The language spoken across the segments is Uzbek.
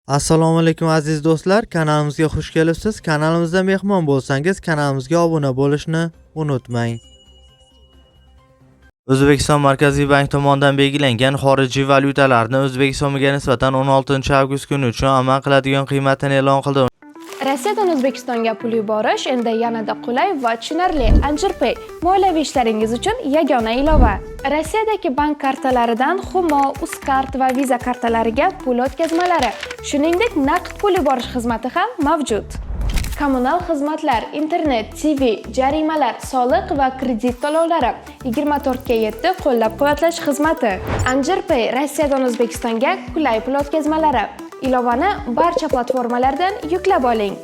Assalomu alaykum aziz do'stlar, kanalimizga xush kelibsiz. Kanalimizda mehmon bo'lsangiz, kanalimizga obuna bo'lishni unutmang. O'zbekiston Markaziy bank tomonidan belgilangan xorijiy valyutalarni O'zbekiston so'miga nisbatan 16-avgust kuni uchun amal qiladigan qiymatini e'lon qildi. Rossiyadan O'zbekistonga pul yuborish endi yanada qulay va tushunarli. Anjirpay moliyaviy ishlaringiz uchun yagona ilova. Rossiyadagi bank kartalaridan Humo, Uzkart va Visa kartalariga pul o'tkazmalari, shuningdek naqd pul yuborish xizmati ham mavjud. Kommunal xizmatlar, internet, TV, jarimalar, soliq va kredit to'lovlari 24/7 qo'llab-quvvatlash xizmati. Anjirpay Rossiyadan O'zbekistonga qulay pul o'tkazmalari. Ilovani barcha platformalardan yuklab oling.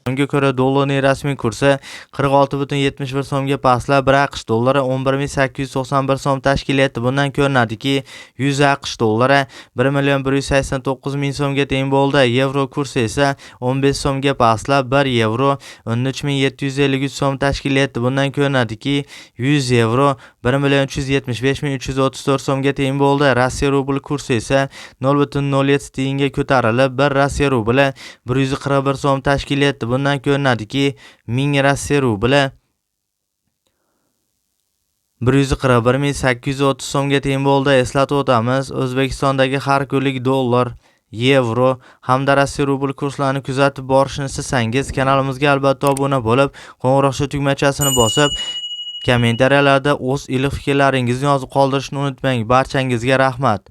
Unga ko'ra dollarning rasmiy kursi 46,71 so'mga pastlab, 1 AQSh dollari 11,891 so'm tashkil etdi. Bundan ko'rinadiki, 100 AQSh dollari 1,189,000 so'mga teng bo'ldi. Yevro kursi esa 15 so'mga pastlab, 1 yevro 13,753 so'm tashkil etdi. Bundan ko'rinadiki, 100 yevro 1,375,334 so'mga teng bo'ldi. Rossiya rubli kursi esa 0,07 tiyinga ko'tarilib, 1 Rossiya rubli 141 so'm tashkil etdi. Bundan ko'rinadiki, 1000 Rossiya rubli 141,830 so'mga teng bo'ldi. Eslatib o'tamiz, O'zbekistondagi har kunlik dollar, yevro hamda Rossiya rubli kurslarini kuzatib borishni istasangiz, kanalimizga albatta obuna bo'lib, qo'ng'iroqcha tugmachasini bosib, kommentariyalarda o'z iliq fikrlaringizni yozib qoldirishni unutmang. Barchangizga rahmat.